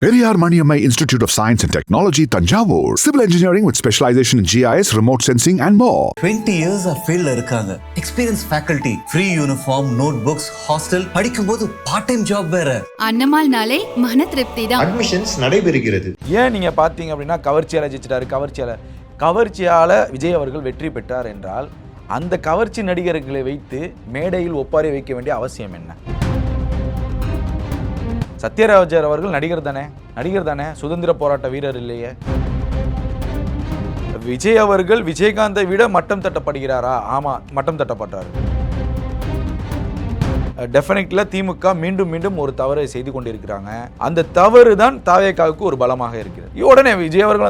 Periyar Maniammai Institute of Science and Technology, Tanjavur. Civil engineering with specialization in GIS, remote sensing and more. 20 years of field இருக்காங்க. Experienced faculty, free uniform, notebooks, hostel, படிக்கும்போது part time job வேற. அன்னமால்னாலே மன திருப்தி தான். Admissions நடைபெறுகிறது. ஏன் நீங்க பாத்தீங்க அப்படின்னா கவர்ச்சியால ஜெயிச்சிட்டாரு, கவர்ச்சியால விஜய் அவர்கள் வெற்றி பெற்றார் என்றால் அந்த கவர்ச்சி நடிகர்களை வைத்து மேடையில் ஒப்பாரி வைக்க வேண்டிய அவசியம் என்ன? சத்யராஜர் அவர்கள் நடிகர் தானே, சுதந்திர போராட்ட வீரர் இல்லையே. விஜய் அவர்கள் விஜயகாந்தை விட மட்டம் தட்டப்படுகிறாரா? ஆமா, மட்டம் தட்டப்படுறாரு. டெஃபினெட்ல திமுக மீண்டும் ஒரு தவறை செய்து கொண்டிருக்கிறாங்க. அந்த தவறு தான் தாவேகாவுக்கு ஒரு பலமாக இருக்கிறது. உடனே விஜய் அவர்கள்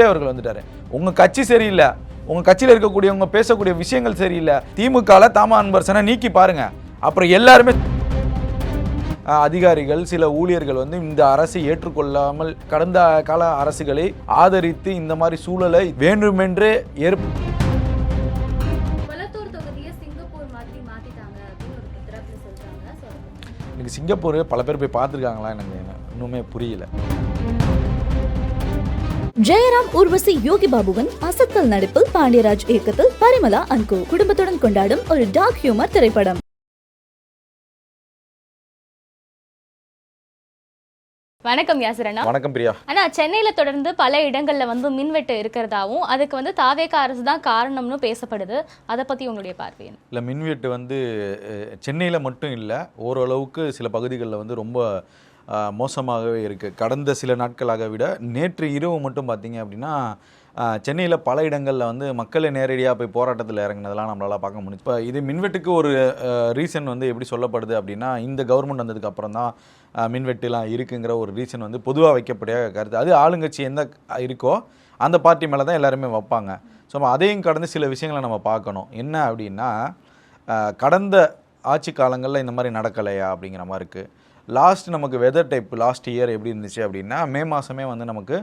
வந்துட்டாரு. உங்க கட்சி சரியில்லை, உங்க கட்சியில் இருக்கக்கூடியவங்க பேசக்கூடிய விஷயங்கள் சரியில்லை, திமுகல தாமா அன்பரசனை நீக்கி பாருங்க, அப்புறம் எல்லாருமே அதிகாரிகள் சில ஊழியர்கள் வந்து இந்த அரசை ஏற்றுக்கொள்ளாமல் கடந்த கால அரசுகளை ஆதரித்து இந்த மாதிரி சூழலை வேண்டுமென்றே எனக்கு சிங்கப்பூர் பல பேர் போய் பார்த்துருக்காங்களா எனக்கு இன்னுமே புரியல. ஜெயராம் ஊர்வசி யோகி பாபுவின் அசத்தல் நடிப்பில் பாண்டியராஜ் இயக்கத்தில் பரிமலா அன்கு குடும்பத்துடன் கொண்டாடும் ஒரு டார்க் ஹியூமர் திரைப்படம். வணக்கம் யாசிரண்ணா. வணக்கம் பிரியா. ஆனா சென்னையில தொடர்ந்து பல இடங்கள்ல வந்து மின்வெட்டு இருக்கிறதாவும் அதுக்கு வந்து தாவேகா அரசு தான் காரணம்னு பேசப்படுது. அதை பத்தி உங்களுடைய பார்வை என்ன? இல்லை, மின்வெட்டு வந்து சென்னையில் மட்டும் இல்லை, ஓரளவுக்கு சில பகுதிகளில் வந்து ரொம்ப மோசமாகவே இருக்குது. கடந்த சில நாட்களாக விட நேற்று இரவு மட்டும் பார்த்தீங்க அப்படின்னா சென்னையில் பல இடங்களில் வந்து மக்களை நேரடியாக போய் போராட்டத்தில் இறங்கினதெல்லாம் நம்மளால் பார்க்க முடியும். இப்போ இது மின்வெட்டுக்கு ஒரு ரீசன் வந்து எப்படி சொல்லப்படுது அப்படின்னா, இந்த கவர்மெண்ட் வந்ததுக்கு அப்புறம் தான் மின்வெட்டுலாம் இருக்குங்கிற ஒரு ரீசன் வந்து பொதுவாக வைக்கப்படைய கருத்து. அது ஆளுங்கட்சி எந்த இருக்கோ அந்த பார்ட்டி மேலே தான் எல்லாருமே வைப்பாங்க. ஸோ அதையும் கடந்து சில விஷயங்களை நம்ம பார்க்கணும். என்ன அப்படின்னா, கடந்த ஆட்சி காலங்களில் இந்த மாதிரி நடக்கலையா அப்படிங்கிற மாதிரி இருக்குது. நமக்கு வெதர் டைப் லாஸ்ட் இயர் எப்படி இருந்துச்சு அப்படின்னா, மே மாதமே வந்து நமக்கு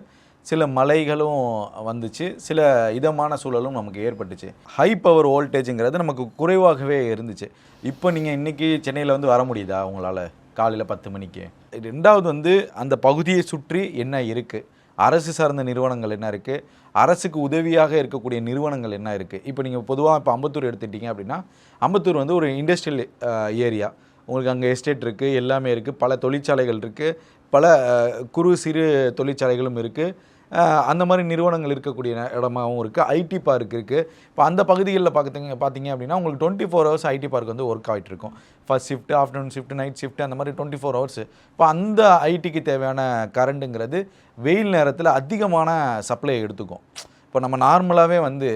சில மலைகளும் வந்துச்சு, சில இதமான சூழலும் நமக்கு ஏற்பட்டுச்சு. ஹை பவர் வோல்டேஜுங்கிறது நமக்கு குறைவாகவே இருந்துச்சு. இப்போ நீங்கள் இன்றைக்கி சென்னையில் வந்து வர முடியுதா உங்களால் காலையில் 10 மணிக்கு? ரெண்டாவது வந்து அந்த பகுதியை சுற்றி என்ன இருக்குது, அரசு சார்ந்த நிறுவனங்கள் என்ன இருக்குது, அரசுக்கு உதவியாக இருக்கக்கூடிய நிறுவனங்கள் என்ன இருக்குது. இப்போ நீங்கள் பொதுவாக இப்போ அம்பத்தூர் எடுத்துட்டிங்க அப்படின்னா, அம்பத்தூர் வந்து ஒரு இண்டஸ்ட்ரியல் ஏரியா. உங்களுக்கு அங்கே எஸ்டேட் இருக்குது, எல்லாமே இருக்குது, பல தொழிற்சாலைகள் இருக்குது, பல குறு சிறு தொழிற்சாலைகளும் இருக்குது. அந்த மாதிரி நிறுவனங்கள் இருக்கக்கூடிய இடமாகவும் இருக்குது. ஐடி பார்க் இருக்குது. இப்போ அந்த பகுதிகளில் பார்த்தீங்க அப்படின்னா உங்களுக்கு 24 ஹவர்ஸ் ஐடி பார்க் வந்து ஒர்க் ஆகிட்டு இருக்கும். First shift, afternoon shift, night shift, அந்த மாதிரி 24 ஹவர்ஸ். இப்போ அந்த ஐடிக்கு தேவையான கரண்ட்டுங்கிறது வெயில் நேரத்தில் அதிகமான சப்ளை எடுத்துக்கும். இப்போ நம்ம நார்மலாகவே வந்து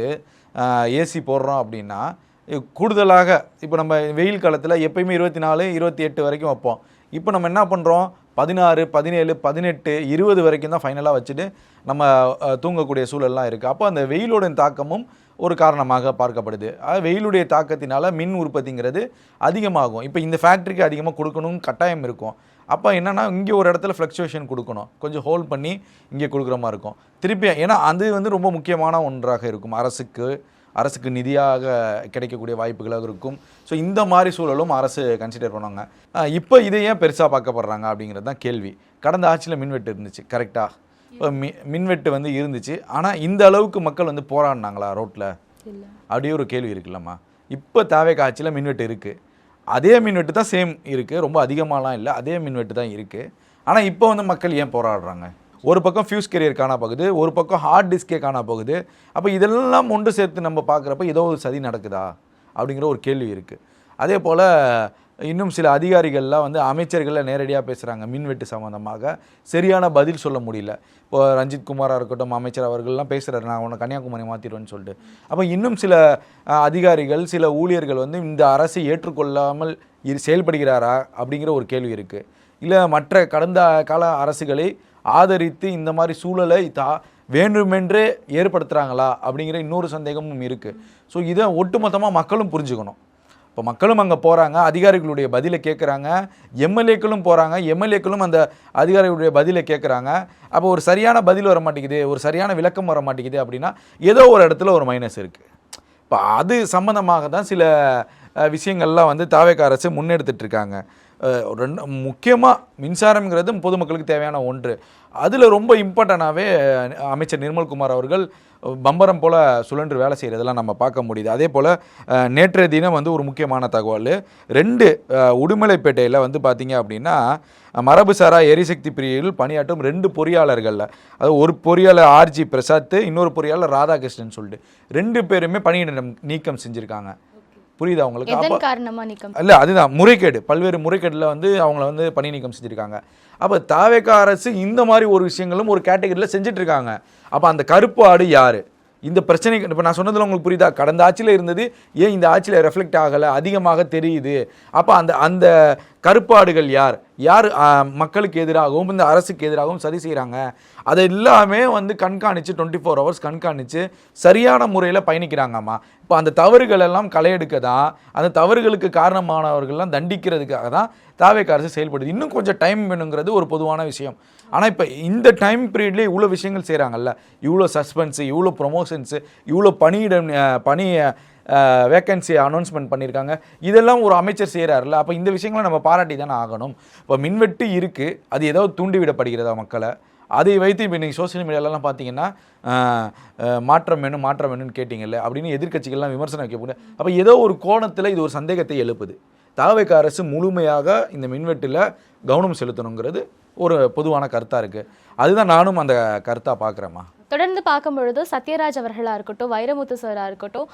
ஏசி போடுறோம் அப்படின்னா கூடுதலாக இப்போ நம்ம வெயில் காலத்தில் எப்பயுமே 24, 28 வரைக்கும் வைப்போம். இப்போ நம்ம என்ன பண்ணுறோம், 16, 17, 18, 20 வரைக்கும் தான் ஃபைனலாக வச்சுட்டு நம்ம தூங்கக்கூடிய சூழல்லாம் இருக்குது. அப்போ அந்த வெயிலோட தாக்கமும் ஒரு காரணமாக பார்க்கப்படுது. வெயிலுடைய தாக்கத்தினால மின் உற்பத்திங்கிறது அதிகமாகும். இப்போ இந்த ஃபேக்ட்ரிக்கு அதிகமாக கொடுக்கணும்னு கட்டாயம் இருக்கும். அப்போ என்னென்னா இங்கே ஒரு இடத்துல ஃப்ளக்சுவேஷன் கொடுக்கணும், கொஞ்சம் ஹோல்ட் பண்ணி இங்கே கொடுக்குற மாதிரி இருக்கும். திருப்பி ஏன்னா அது வந்து ரொம்ப முக்கியமான ஒன்றாக இருக்கும், அரசுக்கு நிதியாக கிடைக்கக்கூடிய வாய்ப்புகளாக இருக்கும். ஸோ இந்த மாதிரி சூழலும் அரசு கன்சிடர் பண்ணுவாங்க. இப்போ இதை ஏன் பெருசாக பார்க்கப்படுறாங்க அப்படிங்கிறது தான் கேள்வி. கடந்த ஆட்சியில் மின்வெட்டு இருந்துச்சு, கரெக்டாக? இப்போ மின்வெட்டு வந்து இருந்துச்சு, ஆனால் இந்த அளவுக்கு மக்கள் வந்து போராடினாங்களா ரோட்டில்? அப்படியே ஒரு கேள்வி இருக்குல்லம்மா. இப்போ தாவேகா ஆட்சியில் மின்வெட்டு இருக்குது, அதே மின்வெட்டு தான் சேம் இருக்குது, ரொம்ப அதிகமாகலாம் இல்லை, அதே மின்வெட்டு தான் இருக்குது. ஆனால் இப்போ வந்து மக்கள் ஏன் போராடுறாங்க? ஒரு பக்கம் ஃபியூஸ் கேரியர் காண போகுது, ஒரு பக்கம் ஹார்ட் டிஸ்கே காண போகுது. அப்போ இதெல்லாம் ஒன்று சேர்த்து நம்ம பார்க்குறப்ப ஏதோ ஒரு சதி நடக்குதா அப்படிங்கிற ஒரு கேள்வி இருக்குது. அதே போல் இன்னும் சில அதிகாரிகள்லாம் வந்து அமைச்சர்களில் நேரடியாக பேசுகிறாங்க, மின்வெட்டு சம்மந்தமாக சரியான பதில் சொல்ல முடியல. இப்போ ரஞ்சித் குமாராக இருக்கட்டும், அமைச்சர் அவர்கள்லாம் பேசுகிறாரு, நான் உன்னை கன்னியாகுமரி மாற்றிடுவேன்னு சொல்லிட்டு. அப்போ இன்னும் சில அதிகாரிகள், சில ஊழியர்கள் வந்து இந்த அரசை ஏற்றுக்கொள்ளாமல் செயல்படுகிறாரா அப்படிங்கிற ஒரு கேள்வி இருக்குது. இல்லை மற்ற கடந்த கால அரசுகளை ஆதரித்து இந்த மாதிரி சூழலை வேண்டுமென்றே ஏற்படுத்துகிறாங்களா அப்படிங்கிற இன்னொரு சந்தேகமும் இருக்குது. ஸோ இதை ஒட்டுமொத்தமாக மக்களும் புரிஞ்சுக்கணும். இப்போ மக்களும் அங்கே போகிறாங்க, அதிகாரிகளுடைய பதிலை கேட்குறாங்க, எம்எல்ஏக்களும் போகிறாங்க, எம்எல்ஏக்களும் அந்த அதிகாரிகளுடைய பதிலை கேட்குறாங்க. அப்போ ஒரு சரியான பதில் வர மாட்டேங்குது, ஒரு சரியான விளக்கம் வர மாட்டேங்குது அப்படின்னா ஏதோ ஒரு இடத்துல ஒரு மைனஸ் இருக்குது. இப்போ அது சம்மந்தமாக தான் சில விஷயங்கள்லாம் வந்து தாவேகா அரசு முன்னெடுத்துட்ருக்காங்க. முக்கியமாக மின்சாரம்ங்கிறது பொதுமக்களுக்கு தேவையான ஒன்று. அதில் ரொம்ப இம்பார்ட்டண்டாகவே அமைச்சர் நிர்மல்குமார் அவர்கள் பம்பரம் போல் சுழன்று வேலை செய்கிறதெல்லாம் நம்ம பார்க்க முடியுது. அதே போல் நேற்றைய தினம் வந்து ஒரு முக்கியமான தகவல், 2 உடுமலைப்பேட்டையில் வந்து பார்த்திங்க அப்படின்னா மரபுசாரா எரிசக்தி பிரிவில் பணியாற்றும் 2 பொறியாளர்களில், அது ஒரு பொறியாளர் ஆர்ஜி பிரசாத், இன்னொரு பொறியாளர் ராதாகிருஷ்ணன் சொல்லிட்டு 2 பேருமே பணியிட நீக்கம் செஞ்சுருக்காங்க. புரியுதா உங்களுக்கு? எதன் காரணமா நீக்கம்? இல்லை, அதுதான் முறைகேடு, பல்வேறு முறைகேடில் வந்து அவங்கள வந்து பணி நீக்கம் செஞ்சுருக்காங்க. அப்போ தாவேகா அரசு இந்த மாதிரி ஒரு விஷயங்களும் ஒரு கேட்டகரியில் செஞ்சுட்டு இருக்காங்க. அப்போ அந்த கருப்பு ஆடு யார்? இந்த பிரச்சனைக்கு இப்போ நான் சொன்னதில் உங்களுக்கு புரியுதா? கடந்த ஆட்சியில் இருந்தது ஏன் இந்த ஆட்சியில் ரெஃப்ளெக்ட் ஆகலை, அதிகமாக தெரியுது. அப்போ அந்த கருப்பாடுகள் யார் யார் மக்களுக்கு எதிராகவும் இந்த அரசுக்கு எதிராகவும் சதி செய்கிறாங்க, அதை எல்லாமே வந்து கண்காணித்து 24 hours கண்காணித்து சரியான முறையில் பயணிக்கிறாங்கம்மா. இப்போ அந்த தவறுகள் எல்லாம் களையெடுக்க தான், அந்த தவறுகளுக்கு காரணமானவர்கள்லாம் தண்டிக்கிறதுக்காக தான் தாவேகா அரசு செயல்படுது. இன்னும் கொஞ்சம் டைம் வேணுங்கிறது ஒரு பொதுவான விஷயம். ஆனால் இப்போ இந்த டைம் பீரியட்லேயே இவ்வளோ விஷயங்கள் செய்கிறாங்கல்ல, இவ்வளோ சஸ்பென்ஸு, இவ்வளோ ப்ரொமோஷன்ஸு, இவ்வளோ பணி வேக்கன்சி அனௌன்ஸ்மெண்ட் பண்ணியிருக்காங்க, இதெல்லாம் ஒரு அமைச்சர் செய்கிறாருல்ல. அப்போ இந்த விஷயங்களை நம்ம பாராட்டி தானே ஆகணும். இப்போ மின்வெட்டு இருக்குது, அது ஏதாவது தூண்டிவிடப்படுகிறதா மக்களை? அதை வைத்து இப்போ இன்றைக்கி சோசியல் மீடியாலலாம் பார்த்தீங்கன்னா மாற்றம் வேணும்னு கேட்டிங்கல்ல அப்படின்னு எதிர்க்கட்சிகள்லாம் விமர்சனம் வைக்கக்கூடிய, அப்போ ஏதோ ஒரு கோணத்தில் இது ஒரு சந்தேகத்தை எழுப்புது. தாவேகா அரசு முழுமையாக இந்த மின்வெட்டில் கவனம் செலுத்தணுங்கிறது ஒரு பொதுவான கருத்தாக இருக்குது. அதுதான் நானும் அந்த கருத்தாக பார்க்குறேம்மா. தொடர்ந்து பார்க்கும் பொழுது சத்யராஜ் அவர்களாக இருக்கட்டும், வைரமுத்து சாராக இருக்கட்டும்,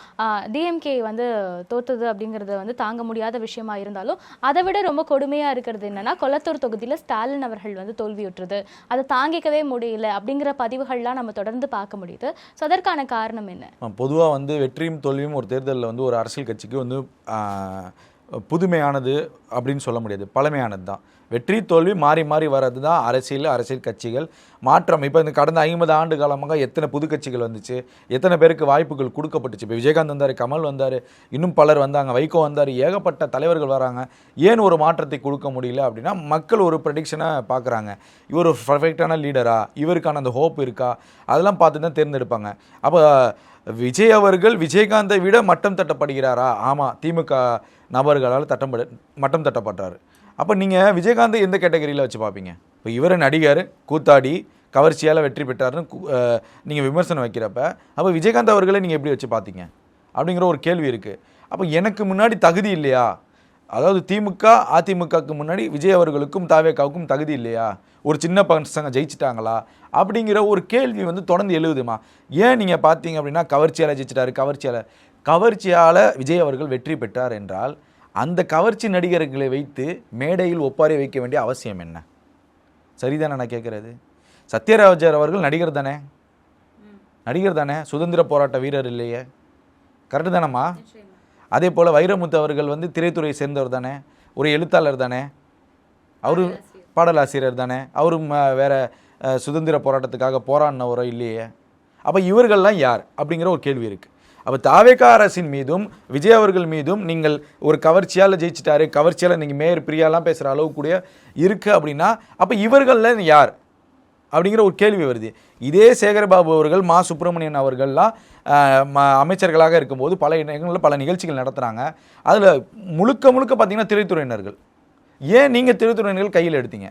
டிஎம்கே வந்து தோற்றுது அப்படிங்கிறது வந்து தாங்க முடியாத விஷயமா இருந்தாலும், அதை விட ரொம்ப கொடுமையாக இருக்கிறது என்னன்னா, கொளத்தூர் தொகுதியில் ஸ்டாலின் அவர்கள் வந்து தோல்வியுற்றுது, அதை தாங்கிக்கவே முடியல அப்படிங்கிற பதிவுகள்லாம் நம்ம தொடர்ந்து பார்க்க முடியுது. ஸோ அதற்கான காரணம் என்ன? பொதுவாக வந்து வெற்றியும் தோல்வியும் ஒரு தேர்தலில் வந்து ஒரு அரசியல் கட்சிக்கு வந்து புதுமையானது அப்படின்னு சொல்ல முடியாது, பழமையானது தான். வெற்றி தோல்வி மாறி மாறி வர்றது தான் அரசியல் கட்சிகள் மாற்றம். இப்போ இந்த கடந்த 50 ஆண்டு காலமாக எத்தனை புது கட்சிகள் வந்துச்சு, எத்தனை பேருக்கு வாய்ப்புகள் கொடுக்கப்பட்டுச்சு. இப்போ விஜயகாந்த் வந்தார், கமல் வந்தார், இன்னும் பலர் வந்தாங்க, வைகோ வந்தார், ஏகப்பட்ட தலைவர்கள் வராங்க. ஏன் ஒரு மாற்றத்தை கொடுக்க முடியல அப்படின்னா, மக்கள் ஒரு ப்ரெடிக்ஷனை பார்க்குறாங்க. இவர் ஒரு பர்ஃபெக்டான லீடரா, இவருக்கான அந்த ஹோப் இருக்கா, அதெல்லாம் பார்த்து தான் தேர்ந்தெடுப்பாங்க. அப்போ விஜய் அவர்கள் விஜயகாந்தை விட மட்டம் தட்டப்படுகிறாரா? ஆமாம், திமுக நபர்களால் மட்டம் தட்டப்படுறாரு. அப்போ நீங்கள் விஜயகாந்தை எந்த கேட்டகரியில் வச்சு பார்ப்பீங்க? இப்போ இவரை நடிகர், கூத்தாடி, கவர்ச்சியால் வெற்றி பெற்றாருன்னு நீங்கள் விமர்சனம் வைக்கிறப்ப, அப்போ விஜயகாந்த் அவர்களை நீங்கள் எப்படி வச்சு பார்த்தீங்க அப்படிங்கிற ஒரு கேள்வி இருக்குது. அப்போ எனக்கு முன்னாடி தகுதி இல்லையா? அதாவது திமுக அதிமுகவுக்கு முன்னாடி விஜய் அவர்களுக்கும் தாவேகாவுக்கும் தகுதி இல்லையா? ஒரு சின்ன பசங்க ஜெயிச்சிட்டாங்களா அப்படிங்கிற ஒரு கேள்வி வந்து தொடர்ந்து எழுதுமா. ஏன் நீங்கள் பார்த்தீங்க அப்படின்னா, கவர்ச்சியால் ஜெயிச்சிட்டாரு, கவர்ச்சியால் விஜய் அவர்கள் வெற்றி பெற்றார் என்றால், அந்த கவர்ச்சி நடிகர்களை வைத்து மேடையில் ஒப்பாரி வைக்க வேண்டிய அவசியம் என்ன? சரிதானே நான் கேட்குறது? சத்யராஜர் அவர்கள் நடிகர் தானே, சுதந்திர போராட்ட வீரர் இல்லையே, கரெக்டு தானம்மா? அதே போல் வைரமுத்து அவர்கள் வந்து திரைத்துறையை சேர்ந்தவர் தானே, ஒரு எழுத்தாளர் தானே, அவரு பாடலாசிரியர் தானே, அவரும் வேறு சுதந்திர போராட்டத்துக்காக போராடினவரோ இல்லையே. அப்போ இவர்கள்லாம் யார் அப்படிங்கிற ஒரு கேள்வி இருக்குது. அப்போ தாவேகா அரசின் மீதும் விஜய் அவர்கள் மீதும் நீங்கள் ஒரு கவர்ச்சியால் ஜெயிச்சிட்டாரு, கவர்ச்சியால் நீங்கள் மேயர் பிரியாலாம் பேசுகிற அளவு கூட இருக்குது அப்படின்னா, அப்போ இவர்களில் யார் அப்படிங்கிற ஒரு கேள்வி வருது. இதே சேகர்பாபு அவர்கள், மா சுப்பிரமணியன் அவர்கள்லாம் அமைச்சர்களாக இருக்கும்போது பல இடங்களில் பல நிகழ்ச்சிகள் நடத்துகிறாங்க. அதில் முழுக்க பார்த்திங்கன்னா திரைத்துறையினர்கள். ஏன் நீங்கள் திரைத்துறையினர்கள் கையில் எடுத்தீங்க?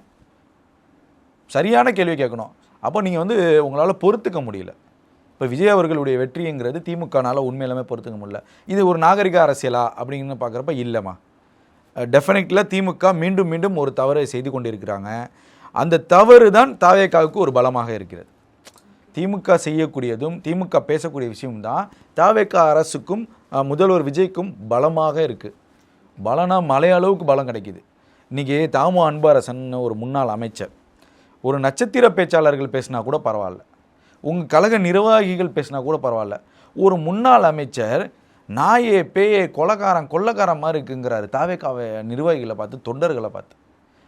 சரியான கேள்வி கேட்கணும். அப்போ நீங்கள் வந்து உங்களால் பொறுத்துக்க முடியல. இப்போ விஜய் அவர்களுடைய வெற்றிங்கிறது திமுகனால உண்மையிலுமே பொறுத்துக்க முடியல. இது ஒரு நாகரிக அரசியலா அப்படின்னு பார்க்குறப்ப இல்லைம்மா. டெஃபினெட்ல திமுக மீண்டும் ஒரு தவறை செய்து கொண்டிருக்கிறாங்க. அந்த தவறு தான் தாவேகாவுக்கு ஒரு பலமாக இருக்கிறது. திமுக செய்யக்கூடியதும் திமுக பேசக்கூடிய விஷயம்தான் தாவேகா அரசுக்கும் முதல்வர் விஜய்க்கும் பலமாக இருக்குது. பலனா மலையளவுக்கு பலம் கிடைக்கிது. இன்றைக்கி தாமு அன்பரசன் ஒரு முன்னாள் அமைச்சர், ஒரு நட்சத்திர பேச்சாளர்கள் பேசினா கூட பரவாயில்ல, உங்கள் கழக நிர்வாகிகள் பேசினா கூட பரவாயில்ல, ஒரு முன்னாள் அமைச்சர் நாயே பேயே கொள்ளக்காரன் மாதிரி இருக்குங்கிறாரு தாவேகாவை நிர்வாகிகளை பார்த்து, தொண்டர்களை பார்த்து.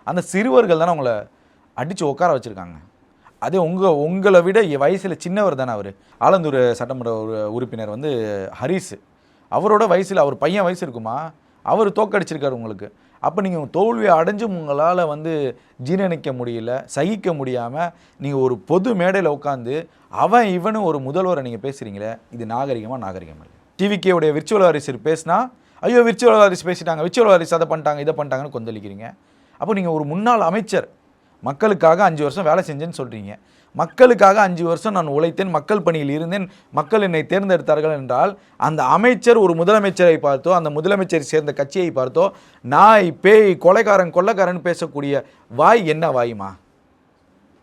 அந்த சிறுவர்கள் தானே அவங்கள அடித்து உட்கார வச்சுருக்காங்க. அதே உங்களை விட வயசில் சின்னவர் தானே அவர். ஆலந்தூர் சட்டமன்ற உறுப்பினர் வந்து ஹரிஸ், அவரோட வயசில் அவர் பையன் வயசு இருக்குமா, அவர் தோக்கடிச்சிருக்காரு உங்களுக்கு. அப்போ நீங்கள் தோல்வியை அடைஞ்சு உங்களால் வந்து ஜீரணிக்க முடியல, சகிக்க முடியாமல் நீங்கள் ஒரு பொது மேடையில் உட்காந்து இவனு ஒரு முதல்வரை நீங்கள் பேசுகிறீங்களே, இது நாகரிகமாக இல்லை. டிவிகேவுடைய விர்ச்சுவல் வாரிசு பேசினா, ஐயோ விர்ச்சுவல் வாரிசு பேசிட்டாங்க, விர்ச்சுவல் வாரிசு அதை பண்ணிட்டாங்க இதை பண்ணிட்டாங்கன்னு கொந்தளிக்கிறீங்க. அப்போ நீங்கள் ஒரு முன்னாள் அமைச்சர், மக்களுக்காக 5 வருஷம் வேலை செஞ்சேன்னு சொல்கிறீங்க. மக்களுக்காக 5 வருஷம் நான் உழைத்தேன், மக்கள் பணியில் இருந்தேன், மக்கள் என்னை தேர்ந்தெடுத்தார்கள் என்றால் அந்த அமைச்சர் ஒரு முதலமைச்சரை பார்த்தோ, அந்த முதலமைச்சரை சேர்ந்த கட்சியை பார்த்தோ நாய் பேய் கொலைக்காரன் கொள்ளைக்காரன் பேசக்கூடிய வாய் என்ன வாயுமா?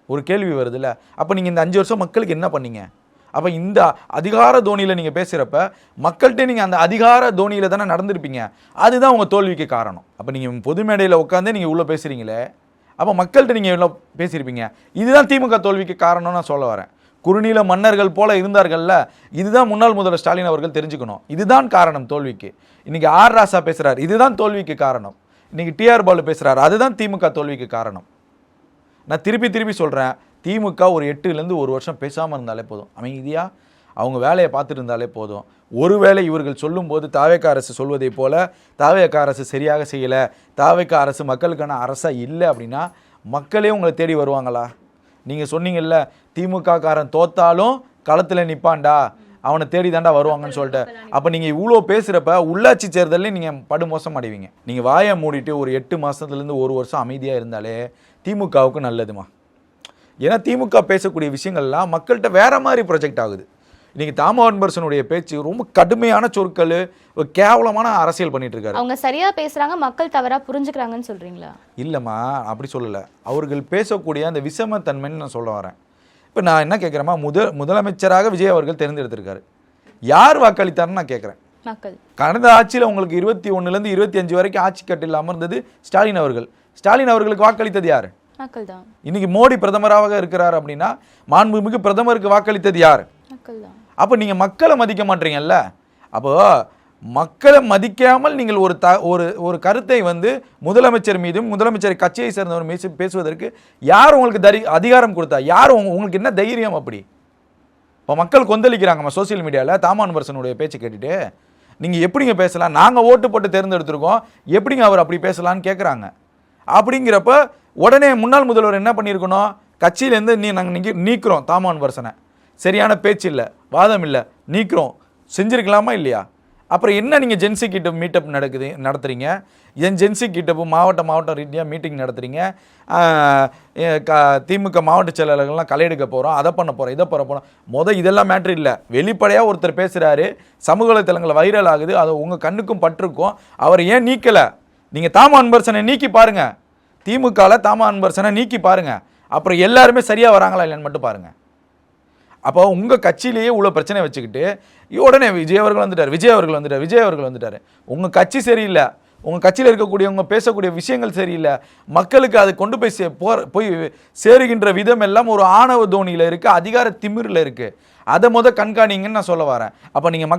ஒரு கேள்வி வருதுல்ல. அப்போ நீங்கள் இந்த 5 வருஷம் மக்களுக்கு என்ன பண்ணீங்க? அப்போ இந்த அதிகார தோனியில் நீங்கள் பேசுகிறப்ப மக்கள்கிட்ட நீங்கள் அந்த அதிகார தோனியில் தானே நடந்திருப்பீங்க. அதுதான் உங்கள் தோல்விக்கு காரணம். அப்போ நீங்கள் பொது மேடையில் உட்காந்து நீங்கள் இவ்வளோ பேசுகிறீங்களே, அப்போ மக்கள்கிட்ட நீங்கள் எவ்வளோ பேசியிருப்பீங்க. இதுதான் திமுக தோல்விக்கு காரணம்னு நான் சொல்ல வரேன். குறுநில மன்னர்கள் போல இருந்தார்கள்ல, இதுதான் முன்னாள் முதல்வர் ஸ்டாலின் அவர்கள் தெரிஞ்சுக்கணும். இதுதான் காரணம் தோல்விக்கு. இன்றைக்கி ஆர் ராசா பேசுகிறார், இதுதான் தோல்விக்கு காரணம். இன்றைக்கி டிஆர் பாலு பேசுகிறார், அதுதான் திமுக தோல்விக்கு காரணம். நான் திருப்பி சொல்கிறேன், திமுக ஒரு 8லேருந்து 1 வருஷம் பேசாமல் இருந்தாலே போதும், அமைதியாக அவங்க வேலையை பார்த்துட்டு இருந்தாலே போதும். ஒருவேளை இவர்கள் சொல்லும்போது தாவேக்கா அரசு சொல்வதை போல தாவேக்கா அரசு சரியாக செய்யலை, தாவேக்கா அரசு மக்களுக்கான அரசாக இல்லை அப்படின்னா மக்களே உங்களை தேடி வருவாங்களா? நீங்கள் சொன்னீங்கல்ல, திமுக காரன் தோத்தாலும் களத்தில் நிற்பான்டா, அவனை தேடி தாண்டா வருவாங்கன்னு சொல்லிட்டு. அப்போ நீங்கள் இவ்வளோ பேசுகிறப்ப உள்ளாட்சி தேர்தலில் நீங்கள் படுமோசம் அடைவீங்க. நீங்கள் வாயை மூடிட்டு ஒரு 8 மாதத்துலேருந்து 1 வருஷம் அமைதியாக இருந்தாலே திமுகவுக்கு நல்லதுமா. ஏன்னா திமுக பேசக்கூடிய விஷயங்கள்லாம் மக்கள்கிட்ட வேற மாதிரி ப்ரொஜெக்ட் ஆகுது. இன்றைக்கி தாமோதரனுடைய பேச்சு ரொம்ப கடுமையான சொற்கள், ஒரு கேவலமான அரசியல் பண்ணிட்டு இருக்காரு. அவங்க சரியாக பேசுகிறாங்க, மக்கள் தவறாக புரிஞ்சுக்கிறாங்கன்னு சொல்கிறீங்களா? இல்லைம்மா, அப்படி சொல்லலை. அவர்கள் பேசக்கூடிய அந்த விஷமத்தன்மைன்னு நான் சொல்ல வரேன். இப்போ நான் என்ன கேட்குறேம்மா, முதலமைச்சராக விஜய் அவர்கள் தேர்ந்தெடுத்திருக்காரு. யார் வாக்களித்தார்னு நான் கேட்குறேன். மக்கள். கடந்த ஆட்சியில் உங்களுக்கு 21லேருந்து 25 வரைக்கும் ஆட்சி கட்டில் அமர்ந்தது ஸ்டாலின் அவர்கள். ஸ்டாலின் அவர்களுக்கு வாக்களித்தது யார்? மக்கள் தான். இன்னைக்கு மோடி பிரதமராக இருக்கிறார் அப்படின்னா மாண்புமிகு பிரதமருக்கு வாக்களித்தது யார்? மக்கள் தான். அப்போ நீங்கள் மக்களை மதிக்க மாட்டீங்கல்ல. அப்போ மக்களை மதிக்காமல் நீங்கள் ஒரு கருத்தை வந்து முதலமைச்சர் மீதும் முதலமைச்சர் கட்சியை சேர்ந்தவர் மீது பேசுவதற்கு யார் உங்களுக்கு அதிகாரம் கொடுத்தா? யார் உங்களுக்கு என்ன தைரியம்? அப்படி இப்போ மக்கள் கொந்தளிக்கிறாங்கம்மா சோசியல் மீடியாவில் தாமோதரனுடைய பேச்சு கேட்டுட்டு. நீங்கள் எப்படிங்க பேசலாம்? நாங்கள் ஓட்டு போட்டு தேர்ந்தெடுத்திருக்கோம், எப்படிங்க அவர் அப்படி பேசலான்னு கேட்குறாங்க. அப்படிங்கிறப்ப உடனே முன்னாள் முதல்வர் என்ன பண்ணியிருக்கணும்? கட்சியிலேருந்து நாங்கள் நீக்கிறோம் தாமோதரனை, சரியான பேச்சு இல்லை, வாதம் இல்லை, நீக்கிறோம், செஞ்சுருக்கலாமா இல்லையா? அப்புறம் என்ன நீங்கள் ஜென்சி கிட்ட மீட்டப் நடத்துகிறீங்க? ஜென்சி கிட்டப்பு மாவட்ட ரீதியாக மீட்டிங் நடத்துகிறீங்க. திமுக மாவட்ட செயலாளர்கள்லாம் களை எடுக்க போகிறோம், அதை பண்ண போகிறோம், இதை பண்ண போகிறோம். இதெல்லாம் மேட்ரு இல்லை. வெளிப்படையாக ஒருத்தர் பேசுகிறாரு, சமூக வலைத்தளங்களில் வைரல் ஆகுது, அது உங்கள் கண்ணுக்கும் பட்டிருக்கும். அவர் ஏன் நீக்கலை? நீங்கள் தாமோதரனை நீக்கி பாருங்கள், திமுகவில் தாமோதரனை நீக்கி பாருங்கள், அப்புறம் எல்லாருமே சரியாக வராங்களா இல்லைன்னு மட்டும் பாருங்கள். அப்போ உங்கள் கட்சியிலேயே இவ்வளோ பிரச்சனை வச்சுக்கிட்டு உடனே விஜய் அவர்கள் வந்துட்டார். உங்கள் கட்சி சரியில்லை, உங்கள் கட்சியில் இருக்கக்கூடியவங்க பேசக்கூடிய விஷயங்கள் சரியில்லை, மக்களுக்கு அது கொண்டு போய் சேருகின்ற விதம் எல்லாம் ஒரு ஆணவ தோனியில் இருக்குது, அதிகார திமிரில் இருக்குது. அதை கண்காணிங்கன்னு நான் சொல்ல வரேன். அப்போ நீங்கள்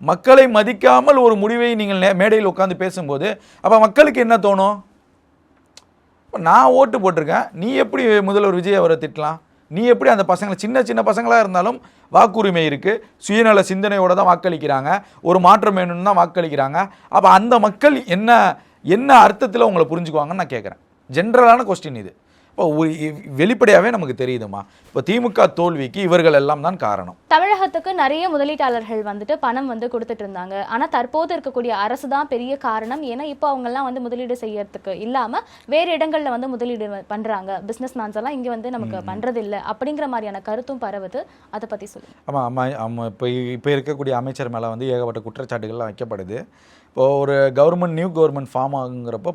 மக்களை மதிக்காமல் ஒரு முடிவை நீங்கள் மேடையில் உட்காந்து பேசும்போது அப்போ மக்களுக்கு என்ன தோணும்? இப்போ நான் ஓட்டு போட்டிருக்கேன், நீ எப்படி முதல்வர் விஜய் அவரை திட்டலாம்? நீ எப்படி அந்த பசங்களை சின்ன பசங்களாக இருந்தாலும் வாக்குரிமை இருக்குது, சுயநல சிந்தனையோடு தான் வாக்களிக்கிறாங்க, ஒரு மாற்றம் வேணும்னு தான் வாக்களிக்கிறாங்க. அப்போ அந்த மக்கள் என்ன அர்த்தத்தில் உங்களை புரிஞ்சுக்குவாங்கன்னு நான் கேட்குறேன். ஜென்ரலான கொஸ்டின் இது. இப்போ வெளிப்படையாகவே நமக்கு தெரியுதுமா, இப்போ திமுக தோல்விக்கு இவர்கள் எல்லாம் தான் காரணம். தமிழகத்துக்கு நிறைய முதலீட்டாளர்கள் வந்துட்டு பணம் வந்து கொடுத்துட்டு இருந்தாங்க. ஆனால் தற்போது இருக்கக்கூடிய அரசு தான் பெரிய காரணம். ஏன்னா இப்போ அவங்கெல்லாம் வந்து முதலீடு செய்யறதுக்கு இல்லாமல் வேறு இடங்களில் வந்து முதலீடு பண்ணுறாங்க. பிஸ்னஸ் மேன்ஸ் எல்லாம் இங்கே வந்து நமக்கு பண்ணுறது இல்லை அப்படிங்கிற மாதிரியான கருத்தும் பரவுது. அதை பற்றி சொல்லுங்கள். ஆமாம். இப்போ இருக்கக்கூடிய அமைச்சர் மேலே வந்து ஏகப்பட்ட குற்றச்சாட்டுகள்லாம் வைக்கப்படுது. இப்போது ஒரு நியூ கவர்மெண்ட் ஃபார்ம் ஆகுங்கிறப்போ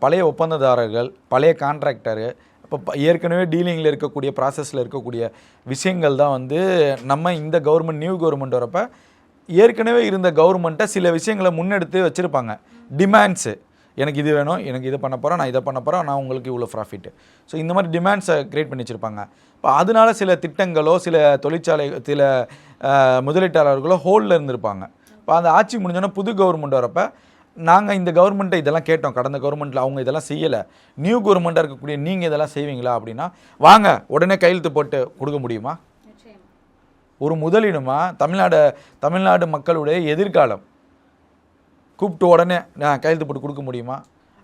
பழைய ஒப்பந்ததாரர்கள், பழைய கான்ட்ராக்டரு, இப்போ ஏற்கனவே டீலிங்கில் இருக்கக்கூடிய ப்ராசஸில் இருக்கக்கூடிய விஷயங்கள் தான் வந்து நம்ம இந்த நியூ கவர்மெண்ட் வரப்போ ஏற்கனவே இருந்த கவர்மெண்ட்டை சில விஷயங்களை முன்னெடுத்து வச்சுருப்பாங்க. டிமாண்ட்ஸு, எனக்கு இது வேணும், எனக்கு இதை பண்ண போகிறேன், நான் இதை பண்ண போகிறேன், நான் உங்களுக்கு இவ்வளோ ப்ராஃபிட்டு. ஸோ இந்த மாதிரி டிமாண்ட்ஸை க்ரியேட் பண்ணி வச்சுருப்பாங்க. இப்போ அதனால சில திட்டங்களோ சில சில முதலீட்டாளர்களோ ஹோல்டில் இருந்திருப்பாங்க. இப்போ அந்த ஆட்சி முடிஞ்சோன்னா புது கவர்மெண்ட் வரப்போ நாங்கள் இந்த கவர்மெண்ட்டை இதெல்லாம் கேட்டோம், கடந்த கவர்மெண்ட்டில் அவங்க இதெல்லாம் செய்யலை, நியூ கவர்மெண்ட்டாக இருக்கக்கூடிய நீங்கள் இதெல்லாம் செய்வீங்களா அப்படின்னா வாங்க உடனே கையெழுத்து போட்டு கொடுக்க முடியுமா? ஒரு முதலீடுமா? தமிழ்நாடு மக்களுடைய எதிர்காலம். கூப்பிட்டு உடனே நான் கையெழுத்து போட்டு கொடுக்க முடியுமா?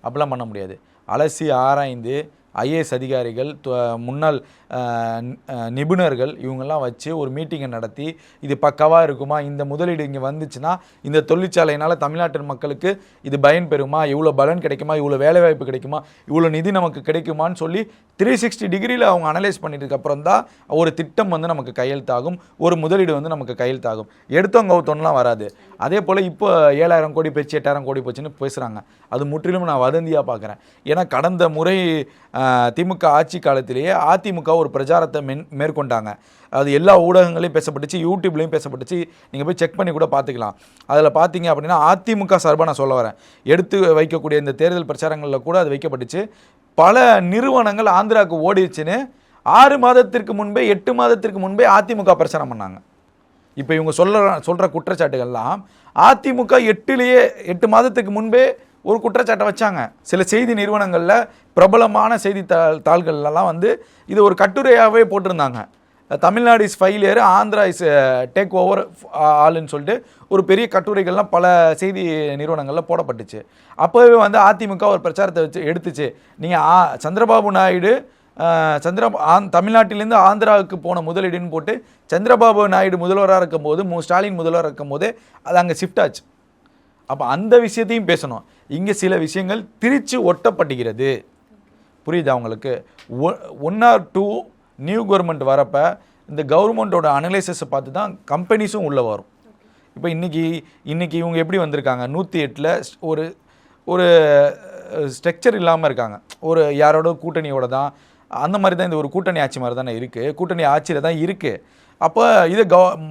அப்படிலாம் பண்ண முடியாது. அலசி ஆராய்ந்து ஐஏஎஸ் அதிகாரிகள், முன்னாள் நிபுணர்கள் இவங்கெல்லாம் வச்சு ஒரு மீட்டிங்கை நடத்தி இது பக்காவாக இருக்குமா, இந்த முதலீடு இங்கே வந்துச்சுன்னா இந்த தொழிற்சாலையினால் தமிழ்நாட்டு மக்களுக்கு இது பயன் பெறுமா, இவ்வளோ பலன் கிடைக்குமா, இவ்வளோ வேலைவாய்ப்பு கிடைக்குமா, இவ்வளோ நிதி நமக்கு கிடைக்குமான்னு சொல்லி 360 டிகிரியில் அவங்க அனலைஸ் பண்ணிட்டதுக்கு அப்புறம் தான் ஒரு திட்டம் வந்து நமக்கு கையெழுத்தாகும், ஒரு முதலீடு வந்து நமக்கு கையெழுத்தாகும். எடுத்தவங்க கவுத்தோன்னெலாம் வராது. அதே போல் இப்போ 7,000 கோடி போச்சு 8,000 கோடி போச்சுன்னு பேசுகிறாங்க. அது முற்றிலும் நான் வதந்தியாக பார்க்குறேன். ஏன்னா கடந்த முறை திமுக ஆட்சி காலத்திலேயே அதிமுக ஒரு பிரச்சாரத்தை மேற்கொண்டாங்க. அது எல்லா ஊடகங்களையும் பேசப்பட்டுச்சு, யூடியூப்லேயும் பேசப்பட்டுச்சு. நீங்கள் போய் செக் பண்ணி கூட பார்த்துக்கலாம். அதில் பார்த்தீங்க அப்படின்னா அதிமுக சார்பாக நான் சொல்ல வரேன், எடுத்து வைக்கக்கூடிய இந்த தேர்தல் பிரச்சாரங்களில் கூட அது வைக்கப்பட்டுச்சு. பல நிறுவனங்கள் ஆந்திராவுக்கு ஓடிச்சுன்னு 6 மாதத்திற்கு முன்பே 8 மாதத்திற்கு முன்பே அதிமுக பிரச்சாரம் பண்ணாங்க. இப்போ இவங்க சொல்கிற குற்றச்சாட்டுகள்லாம் அதிமுக 8 மாதத்துக்கு முன்பே ஒரு குற்றச்சாட்டை வச்சாங்க. சில செய்தி நிறுவனங்களில் பிரபலமான செய்தித்தாள்கள்லாம் வந்து இது ஒரு கட்டுரையாகவே போட்டிருந்தாங்க. Tamil Nadu is failure, Andhra is take over ஆளுன்னு சொல்லிட்டு ஒரு பெரிய கட்டுரைகள்லாம் பல செய்தி நிறுவனங்களில் போடப்பட்டுச்சு. அப்போவே வந்து அதிமுக ஒரு பிரச்சாரத்தை வச்சு எடுத்துச்சு. நீங்கள் சந்திரபாபு நாயுடு தமிழ்நாட்டிலேருந்து ஆந்திராவுக்கு போன முதலீடுன்னு போட்டு சந்திரபாபு நாயுடு முதல்வராக இருக்கும்போது ஸ்டாலின் முதல்வராக இருக்கும்போதே அது அங்கே ஷிஃப்ட் ஆச்சு. அப்போ அந்த விஷயத்தையும் பேசணும். இங்கே சில விஷயங்கள் திரிச்சு ஒட்டப்பட்டுகிறது. புரியுது அவங்களுக்கு? 1 or 2 நியூ கவர்மெண்ட் வரப்போ இந்த கவர்மெண்ட்டோட அனலைசிஸை பார்த்து தான் கம்பெனிஸும் உள்ளே வரும். இப்போ இன்றைக்கி இவங்க எப்படி வந்திருக்காங்க, 108ல் ஒரு ஸ்ட்ரக்சர் இல்லாமல் இருக்காங்க. ஒரு யாரோட கூட்டணியோட தான், அந்த மாதிரி தான் இந்த ஒரு கூட்டணி ஆட்சி மாதிரி தானே இருக்குது, கூட்டணி ஆட்சியில் தான் இருக்குது. அப்போ இது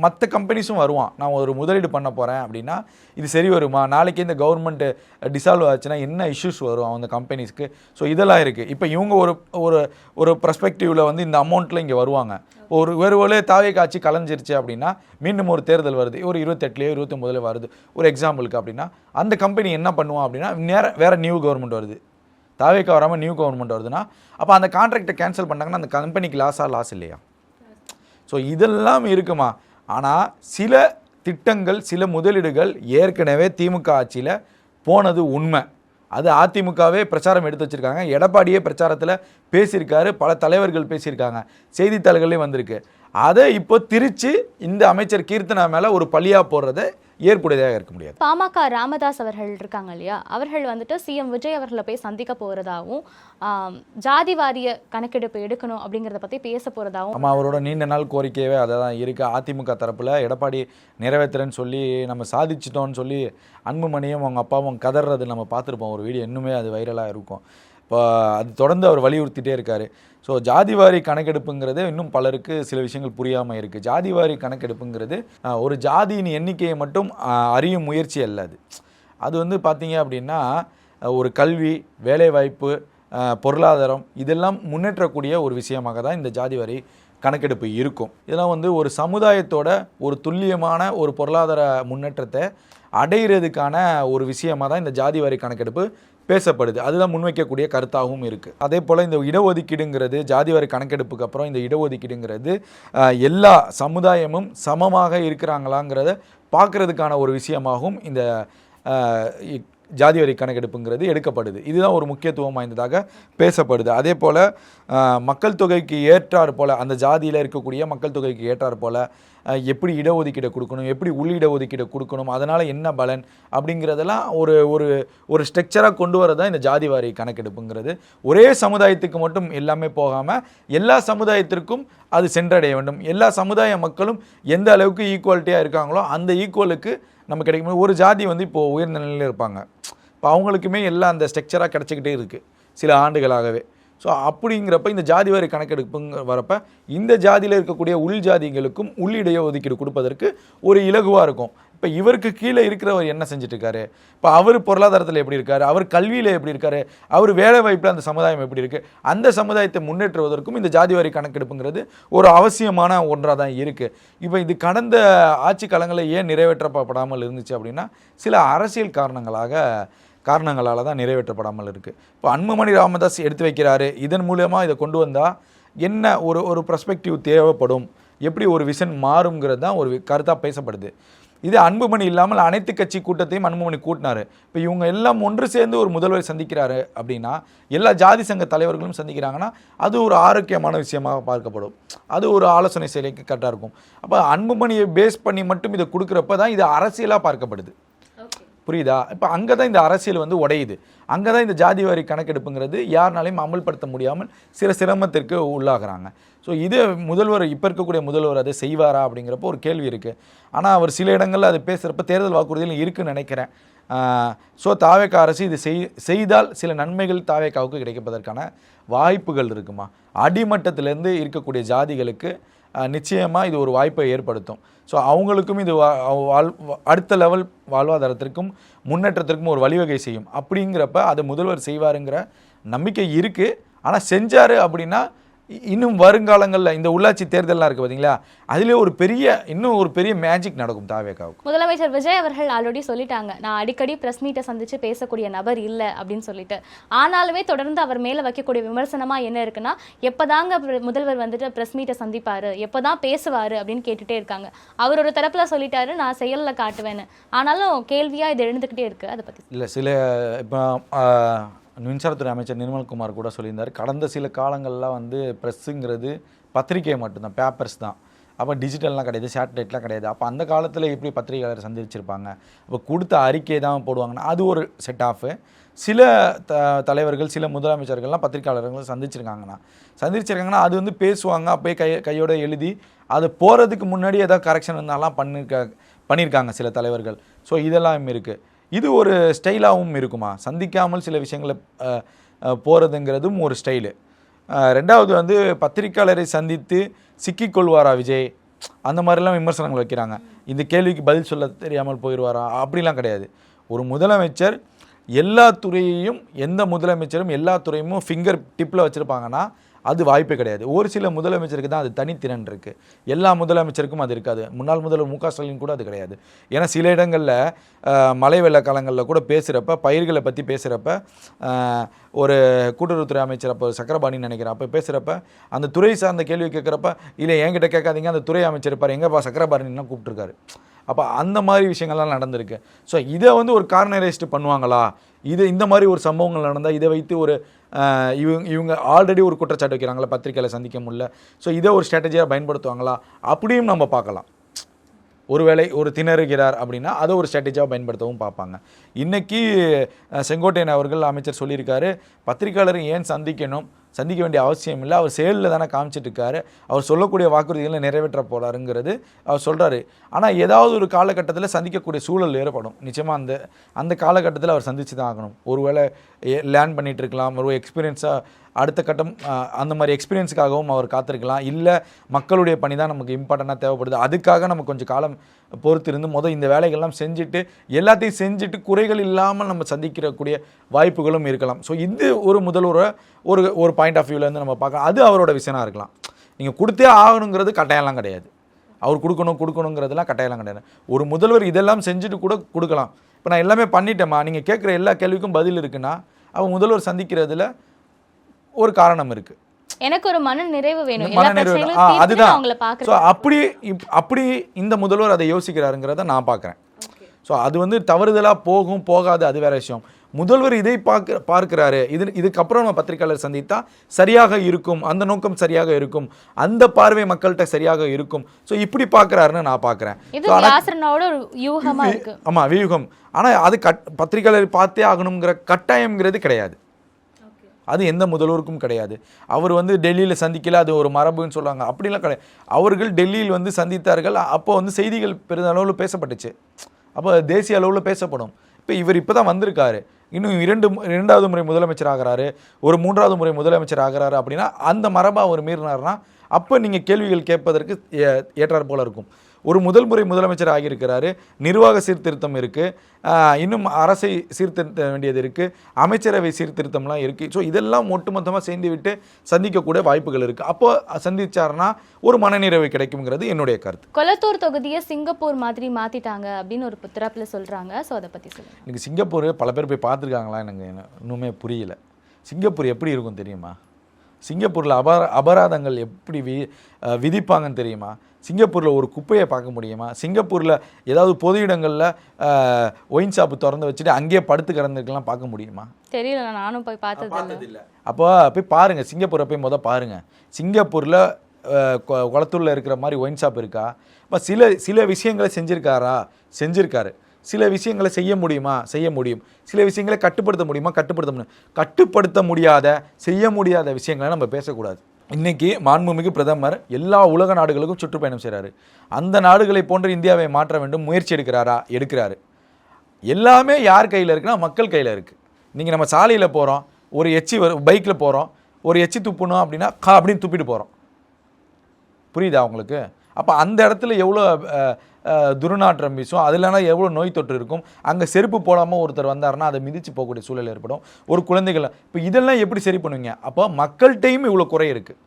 மற்ற கம்பெனிஸும் வருவான். நான் ஒரு முதலீடு பண்ண போகிறேன் அப்படின்னா இது சரி வருமா, நாளைக்கு இந்த கவர்மெண்ட் டிசால்வ் ஆச்சுன்னா என்ன இஷ்யூஸ் வரும் அந்த கம்பெனிஸ்க்கு. ஸோ இதெல்லாம் இருக்குது. இப்போ இவங்க ஒரு பர்ஸ்பெக்டிவில் வந்து இந்த அமௌண்ட்டில் இங்கே வருவாங்க. ஒருவேளை தாவே காட்சி கலைஞ்சிருச்சு அப்படின்னா மீண்டும் ஒரு தேர்தல் வருது, ஒரு 28 29 வருது ஒரு எக்ஸாம்பிளுக்கு அப்படின்னா அந்த கம்பெனி என்ன பண்ணுவான் அப்படின்னா வேறு நியூ கவர்மெண்ட் வருது, தாவேக்கா வராமல் நியூ கவர்மெண்ட் வருதுன்னா அப்போ அந்த கான்ட்ராக்டை கேன்சல் பண்ணாங்கன்னா அந்த கம்பெனிக்கு லாஸ் இல்லையா? ஸோ இதெல்லாம் இருக்குமா? ஆனால் சில திட்டங்கள், சில முதலீடுகள் ஏற்கனவே திமுக ஆட்சியில் போனது உண்மை. அது அதிமுகவே பிரச்சாரம் எடுத்து வச்சுருக்காங்க. எடப்பாடியே பிரச்சாரத்தில் பேசியிருக்காரு, பல தலைவர்கள் பேசியிருக்காங்க, செய்தித்தாள்கள்லேயும் வந்திருக்கு. அதை இப்போ திரிச்சு இந்த அமைச்சர் கீர்த்தனா மேலே ஒரு பழியாக போடுறதை ஏற்புடையதாக இருக்க முடியாது. பாமக ராமதாஸ் அவர்கள் இருக்காங்க இல்லையா, அவர்கள் வந்துட்டு சிஎம் விஜய் அவர்களை போய் சந்திக்க போகிறதாகவும் ஜாதி வாரிய கணக்கெடுப்பு எடுக்கணும் அப்படிங்கிறத பற்றி பேச போகிறதாகவும். ஆமாம், அவரோட நீண்ட நாள் கோரிக்கையவே அதை தான் இருக்குது. அதிமுக தரப்பில் எடப்பாடி நிறைவேற்றுறேன்னு சொல்லி நம்ம சாதிச்சிட்டோன்னு சொல்லி அன்புமணியும் அவங்க அப்பாவும் கதறது நம்ம பார்த்துருப்போம் ஒரு வீடியோ. இன்னுமே அது வைரலாக இருக்கும். இப்போ அது தொடர்ந்து அவர் வலியுறுத்திட்டே இருக்கார். ஸோ ஜாதிவாரி கணக்கெடுப்புங்கிறது இன்னும் பலருக்கு சில விஷயங்கள் புரியாமல் இருக்குது. ஜாதிவாரி கணக்கெடுப்புங்கிறது ஒரு ஜாதியின் எண்ணிக்கையை மட்டும் அறியும் முயற்சி அல்ல. அது வந்து பார்த்தீங்க அப்படின்னா ஒரு கல்வி, வேலைவாய்ப்பு, பொருளாதாரம் இதெல்லாம் முன்னேற்றக்கூடிய ஒரு விஷயமாக தான் இந்த ஜாதிவாரி கணக்கெடுப்பு இருக்கும். இதெல்லாம் வந்து ஒரு சமுதாயத்தோட ஒரு துல்லியமான ஒரு பொருளாதார முன்னேற்றத்தை அடைகிறதுக்கான ஒரு விஷயமாக தான் இந்த ஜாதிவாரி கணக்கெடுப்பு பேசப்படுது. அதுதான் முன்வைக்கக்கூடிய கருத்தாகவும் இருக்குது. அதே போல் இந்த இடஒதுக்கீடுங்கிறது, ஜாதிவாரி கணக்கெடுப்புக்கு அப்புறம் இந்த இடஒதுக்கீடுங்கிறது எல்லா சமுதாயமும் சமமாக இருக்கிறாங்களாங்கிறத பார்க்குறதுக்கான ஒரு விஷயமாகவும் இந்த ஜாதிவாரி கணக்கெடுப்புங்கிறது எடுக்கப்படுது. இதுதான் ஒரு முக்கியத்துவம் வாய்ந்ததாக பேசப்படுது. அதே போல் மக்கள் தொகைக்கு ஏற்றாறு போல், அந்த ஜாதியில் இருக்கக்கூடிய மக்கள் தொகைக்கு ஏற்றாறு போல் எப்படி இடஒதுக்கீடு கொடுக்கணும், எப்படி உள்ளிடஒதுக்கீடு கொடுக்கணும், அதனால் என்ன பலன் அப்படிங்கிறதெல்லாம் ஒரு ஸ்ட்ரக்சராக கொண்டு வரதான் இந்த ஜாதிவாரி கணக்கெடுப்புங்கிறது. ஒரே சமுதாயத்துக்கு மட்டும் எல்லாமே போகாமல் எல்லா சமுதாயத்திற்கும் அது சென்றடைய வேண்டும். எல்லா சமுதாய மக்களும் எந்த அளவுக்கு ஈக்குவாலிட்டியாக இருக்காங்களோ அந்த ஈக்குவலுக்கு நம்ம கிடைக்கும். ஒரு ஜாதி வந்து இப்போது உயர்ந்த நிலையில் இருப்பாங்க, இப்போ அவங்களுக்குமே எல்லாம் அந்த ஸ்ட்ரக்சராக கிடச்சிக்கிட்டே இருக்குது சில ஆண்டுகளாகவே. ஸோ அப்படிங்கிறப்ப இந்த ஜாதிவாரி கணக்கெடுப்புங்க வரப்போ இந்த ஜாதியில் இருக்கக்கூடிய உள் ஜாதிகளுக்கும் உள்ளிடைய ஒதுக்கீடு கொடுப்பதற்கு ஒரு இலகுவாக இருக்கும். இப்போ இவருக்கு கீழே இருக்கிறவர் என்ன செஞ்சுட்ருக்காரு, இப்போ அவர் பொருளாதாரத்தில் எப்படி இருக்கார், அவர் கல்வியில் எப்படி இருக்கார், அவர் வேலை வாய்ப்பில் அந்த சமுதாயம் எப்படி இருக்குது, அந்த சமுதாயத்தை முன்னேற்றுவதற்கும் இந்த ஜாதிவாரி கணக்கெடுப்புங்கிறது ஒரு அவசியமான ஒன்றாக தான் இருக்குது. இப்போ இது கடந்த ஆட்சி காலங்களில் ஏன் நிறைவேற்றப்படாமல் இருந்துச்சு அப்படின்னா சில அரசியல் காரணங்களால் தான் நிறைவேற்றப்படாமல் இருக்குது. இப்போ அன்புமணி ராமதாஸ் எடுத்து வைக்கிறாரு, இதன் மூலமாக இதை கொண்டு வந்தால் என்ன ஒரு பர்ஸ்பெக்டிவ் தேவைப்படும், எப்படி ஒரு விஷன் மாறுங்கிறது தான் ஒரு கருத்தாக பேசப்படுது. இது அன்புமணி இல்லாமல் அனைத்து கட்சி கூட்டத்தையும் அன்புமணி கூட்டினாரு. இப்போ இவங்க எல்லாம் ஒன்று சேர்ந்து ஒரு முதல்வர் சந்திக்கிறாரு அப்படின்னா, எல்லா ஜாதி சங்க தலைவர்களும் சந்திக்கிறாங்கன்னா அது ஒரு ஆரோக்கியமான விஷயமாக பார்க்கப்படும். அது ஒரு ஆலோசனை செயலைக்கு கரெக்டாக இருக்கும். அப்போ அன்புமணியை பேஸ் பண்ணி மட்டும் இதை கொடுக்குறப்ப தான் இது அரசியலாக பார்க்கப்படுது. புரியுதா? இப்போ அங்கே தான் இந்த அரசியல் வந்து உடையுது. அங்கே தான் இந்த ஜாதி வாரி கணக்கெடுப்புங்கிறது யாருனாலையும் அமல்படுத்த முடியாமல் சில சிரமத்திற்கு உள்ளாகிறாங்க. ஸோ இது முதல்வர் இப்போ இருக்கக்கூடிய முதல்வர் அதை செய்வாரா அப்படிங்கிறப்போ ஒரு கேள்வி இருக்குது. ஆனால் அவர் சில இடங்களில் அது பேசுகிறப்ப தேர்தல் வாக்குறுதியில் இருக்குன்னு நினைக்கிறேன். ஸோ தாவேகா அரசு இது செய்தால் சில நன்மைகள் தாவேகாவுக்கு கிடைப்பதற்கான வாய்ப்புகள் இருக்குமா? அடிமட்டத்திலேருந்து இருக்கக்கூடிய ஜாதிகளுக்கு நிச்சயமாக இது ஒரு வாய்ப்பை ஏற்படுத்தும். ஸோ அவங்களுக்கும் இது அடுத்த லெவல் வாழ்வாதாரத்திற்கும் முன்னேற்றத்திற்கும் ஒரு வழிவகை செய்யும். அப்படிங்கிறப்ப அதை முதல்வர் செய்வாருங்கிற நம்பிக்கை இருக்குது. ஆனால் செஞ்சார் அப்படின்னா இன்னும் வருங்காலங்களில் இந்த உள்ளாட்சி தேர்தல்லாம் இருக்குது பார்த்தீங்களா, அதிலே இன்னும் ஒரு பெரிய மேஜிக் நடக்கும் தாவேகாவுக்கு. முதலமைச்சர் விஜய் அவர்கள் ஆல்ரெடி சொல்லிட்டாங்க, நான் அடிக்கடி பிரஸ் மீட்டை சந்திச்சு பேசக்கூடிய நபர் இல்லை அப்படின்னு சொல்லிட்டு. ஆனாலுமே தொடர்ந்து அவர் மேலே வைக்கக்கூடிய விமர்சனமா என்ன இருக்குன்னா, எப்போதாங்க முதல்வர் வந்துட்டு பிரஸ் மீட்டை சந்திப்பாரு, எப்போதான் பேசுவாரு அப்படின்னு கேட்டுட்டே இருக்காங்க. அவர் ஒரு தரப்புல சொல்லிட்டாரு, நான் செயலில் காட்டுவேன்னு. ஆனாலும் கேள்வியா இது எழுந்துக்கிட்டே இருக்கு. அதை பற்றி இல்லை, சில இப்போ மின்சாரத்துறை அமைச்சர் நிர்மல்குமார் கூட சொல்லியிருந்தார், கடந்த சில காலங்கள்லாம் வந்து ப்ரெஸ்ஸுங்கிறது பத்திரிகை மட்டும்தான், பேப்பர்ஸ் தான். அப்போ டிஜிட்டல்லாம் கிடையாது, சேட்டலைட்லாம் கிடையாது. அப்போ அந்த காலத்தில் எப்படி பத்திரிகையாளர் சந்திச்சிருப்பாங்க? அப்போ கொடுத்த அறிக்கை தான் போடுவாங்கன்னா அது ஒரு செட் ஆஃபு. சில தலைவர்கள் சில முதலமைச்சர்கள்லாம் பத்திரிகையாளர்கள் சந்திச்சிருக்காங்கன்னா அது வந்து பேசுவாங்க. அப்போயே கையோட எழுதி அது போகிறதுக்கு முன்னாடி ஏதாவது கரெக்ஷன் இருந்தாலாம் பண்ணியிருக்காங்க சில தலைவர்கள். ஸோ இதெல்லாம் இருக்குது. இது ஒரு ஸ்டைலாகவும் இருக்குமா? சந்திக்காமல் சில விஷயங்களை போகிறதுங்கிறதும் ஒரு ஸ்டைலு. ரெண்டாவது வந்து பத்திரிக்கையாளரை சந்தித்து சிக்கிக்கொள்வாரா விஜய், அந்த மாதிரிலாம் விமர்சனங்கள் வைக்கிறாங்க. இந்த கேள்விக்கு பதில் சொல்ல தெரியாமல் போயிடுவாரா? அப்படிலாம் கிடையாது. ஒரு முதலமைச்சர் எல்லா துறையையும், எந்த முதலமைச்சரும் எல்லா துறையும் ஃபிங்கர் டிப்பில் வச்சுருப்பாங்கன்னா அது வாய்ப்பே கிடையாது. ஒரு சில முதலமைச்சருக்கு தான் அது தனித்திறன் இருக்குது. எல்லா முதலமைச்சருக்கும் அது இருக்காது. முன்னாள் முதல்வர் மு க ஸ்டாலின் கூட அது கிடையாது. ஏன்னா சில இடங்களில் மழை வெள்ள காலங்களில் கூட பேசுகிறப்ப, பயிர்களை பற்றி பேசுகிறப்ப, ஒரு கூட்டுறவுத்துறை அமைச்சர் அப்போ சக்கரபாணின்னு நினைக்கிறேன், அப்போ பேசுகிறப்ப அந்த துறை சார்ந்த கேள்வி கேட்குறப்ப, இல்லை என்கிட்ட கேட்காதீங்க, அந்த துறை அமைச்சர் பாரு எங்கேப்பா சக்கரபாணின்னா கூப்பிட்டுருக்காரு. அப்போ அந்த மாதிரி விஷயங்கள்லாம் நடந்திருக்கு. ஸோ இதை வந்து ஒரு கார்னரைஸ்டு பண்ணுவாங்களா? இந்த மாதிரி ஒரு சம்பவங்கள் நடந்தால் இதை வைத்து ஒரு இவங்க ஆல்ரெடி ஒரு குற்றச்சாட்டு வைக்கிறாங்களா, பத்திரிக்கையில் சந்திக்க முடியல, ஸோ இதை ஒரு ஸ்ட்ராட்டஜியாக பயன்படுத்துவாங்களா அப்படியும் நம்ம பார்க்கலாம். ஒருவேளை ஒரு திணறுகிறார் அப்படின்னா அதை ஒரு ஸ்ட்ராட்டஜியாக பயன்படுத்தவும் பார்ப்பாங்க. இன்றைக்கி செங்கோட்டையன் அவர்கள் அமைச்சர் சொல்லியிருக்காரு, பத்திரிக்கையாளரை ஏன் சந்திக்க வேண்டிய அவசியம் இல்லை, அவர் செயலில் தானே காமிச்சிட்ருக்காரு, அவர் சொல்லக்கூடிய வாக்குறுதிகளை நிறைவேற்ற போகிறாருங்கிறது அவர் சொல்கிறாரு. ஆனால் ஏதாவது ஒரு காலகட்டத்தில் சந்திக்கக்கூடிய சூழல் ஏற்படும். நிச்சயமாக அந்த காலகட்டத்தில் அவர் சந்தித்து தான் ஆகணும். ஒருவேளை லேர்ன் பண்ணிகிட்டு இருக்கலாம், ஒரு எக்ஸ்பீரியன்ஸாக அடுத்த கட்டம் அந்த மாதிரி எக்ஸ்பீரியன்ஸுக்காகவும் அவர் காத்திருக்கலாம். இல்லை மக்களுடைய பணி தான் நமக்கு இம்பார்ட்டண்ட்டாக தேவைப்படுது, அதுக்காக நம்ம கொஞ்சம் காலம் பொறுத்து இருந்து இந்த வேலைகள்லாம் எல்லாத்தையும் செஞ்சுட்டு குறைகள் இல்லாமல் நம்ம சந்திக்கக்கூடிய வாய்ப்புகளும் இருக்கலாம். ஸோ இது ஒரு முதல்வரை ஒரு பாயிண்ட் ஆஃப் வியூலேருந்து நம்ம பார்க்கலாம். அது அவரோட விஷயமாக இருக்கலாம். நீங்கள் கொடுத்தே ஆகணுங்கிறது கட்டாயம்லாம் கிடையாது. அவர் கொடுக்கணுங்கிறதுலாம் கட்டாயம்லாம் கிடையாது. ஒரு முதல்வர் இதெல்லாம் செஞ்சுட்டு கூட கொடுக்கலாம். இப்போ நான் எல்லாமே பண்ணிட்டேம்மா, நீங்கள் கேட்குற எல்லா கேள்விக்கும் பதில் இருக்குன்னா அவன் முதல்வர் சந்திக்கிறதுல ஒரு காரணம் இருக்குது. எனக்கு ஒரு மன நிறைவு வேணும். அதுதான். ஸோ அப்படி இந்த முதல்வர் அதை யோசிக்கிறாருங்கிறத நான் பார்க்குறேன். ஸோ அது வந்து தவறுதலாக போகாது, அது வேற விஷயம். முதல்வர் இதை பார்க்கிறாரு, இதுக்கப்புறம் நம்ம பத்திரிகையாளர் சந்தித்தா சரியாக இருக்கும், அந்த நோக்கம் சரியாக இருக்கும், அந்த பார்வை மக்கள்கிட்ட சரியாக இருக்கும். ஸோ இப்படி பார்க்குறாருன்னு நான் பார்க்குறேன். ஆமாம், வியூகம். ஆனால் அது பத்திரிகையாளர் பார்த்தே ஆகணுங்கிற கட்டாயம்ங்கிறது கிடையாது. அது எந்த முதல்வருக்கும் கிடையாது. அவர் வந்து டெல்லியில் சந்திக்கல, அது ஒரு மரபுன்னு சொல்லுவாங்க, அப்படிலாம் கிடையாது. அவர்கள் டெல்லியில் வந்து சந்தித்தார்கள். அப்போ வந்து செய்திகள் பெருதளவில் பேசப்பட்டுச்சு. அப்போ தேசிய அளவில் பேசப்படும். இப்போ தான் வந்திருக்காரு, இன்னும் இரண்டாவது முறை முதலமைச்சர் ஆகிறாரு, ஒரு மூன்றாவது முறை முதலமைச்சர் ஆகிறாரு அப்படின்னா அந்த மரபை அவர் மீறினார்னா அப்போ நீங்கள் கேள்விகள் கேட்பதற்கு ஏற்றார் போல இருக்கும். ஒரு முதல் முறை முதலமைச்சர் ஆகியிருக்கிறாரு, நிர்வாக சீர்திருத்தம் இருக்குது, இன்னும் அரசை சீர்திருத்த வேண்டியது இருக்குது, அமைச்சரவை சீர்திருத்தம்லாம் இருக்குது. ஸோ இதெல்லாம் ஒட்டுமொத்தமாக சேர்ந்து விட்டு சந்திக்கக்கூடிய வாய்ப்புகள் இருக்குது. அப்போ சந்திச்சாருன்னா ஒரு மனநிறைவு கிடைக்குங்கிறது என்னுடைய கருத்து. கொளத்தூர் தொகுதியை சிங்கப்பூர் மாதிரி மாற்றிட்டாங்க அப்படின்னு ஒரு புத்தகத்தில் சொல்கிறாங்க. ஸோ அதை பற்றி சொல்லுங்கள். எனக்கு சிங்கப்பூர் பல பேர் போய் பார்த்துருக்காங்களா, எனக்கு இன்னுமே புரியல. சிங்கப்பூர் எப்படி இருக்கும் தெரியுமா? சிங்கப்பூரில் அபராதங்கள் எப்படி விதிப்பாங்கன்னு தெரியுமா? சிங்கப்பூரில் ஒரு குப்பையை பார்க்க முடியுமா? சிங்கப்பூரில் ஏதாவது பொது இடங்களில் ஒயின் ஷாப்பு திறந்து வச்சுட்டு அங்கேயே படுத்து கிடந்துருக்கலாம் பார்க்க முடியுமா? தெரியல, நானும் போய் பார்த்ததில்லை. அப்போ போய் பாருங்கள், சிங்கப்பூரை போய் பாருங்கள். சிங்கப்பூரில் குளத்தூரில் இருக்கிற மாதிரி ஒயின் ஷாப் இருக்கா? இப்போ சில விஷயங்களை செஞ்சுருக்காரு. சில விஷயங்களை செய்ய முடியுமா? செய்ய முடியும். சில விஷயங்களை கட்டுப்படுத்த முடியுமா? கட்டுப்படுத்த முடியாத, செய்ய முடியாத விஷயங்களை நம்ம பேசக்கூடாது. இன்றைக்கி மாண்புமிகு பிரதமர் எல்லா உலக நாடுகளுக்கும் சுற்றுப்பயணம் செய்கிறாரு. அந்த நாடுகளை போன்று இந்தியாவை மாற்ற வேண்டும் முயற்சி எடுக்கிறாரு. எல்லாமே யார் கையில் இருக்குன்னா மக்கள் கையில் இருக்குது. நீங்கள் நம்ம சாலையில் போகிறோம், ஒரு எச்சி பைக்கில் போகிறோம், ஒரு எச்சி துப்பணும் அப்படின்னா அப்படின்னு துப்பிட்டு போகிறோம். புரியுதா உங்களுக்கு? அப்போ அந்த இடத்துல எவ்வளோ துர்நாற்றம் வீசும், அதுலனா எவ்வளோ நோய் தொற்று இருக்கும். அங்கே செருப்பு போடாமல் ஒருத்தர் வந்தாருன்னா அதை மிதித்து போகக்கூடிய சூழல் ஏற்படும். ஒரு குழந்தைகள் இப்போ இதெல்லாம் எப்படி சரி பண்ணுவீங்க? அப்போ மக்கள்கிட்டையும் இவ்வளோ குறை இருக்குது.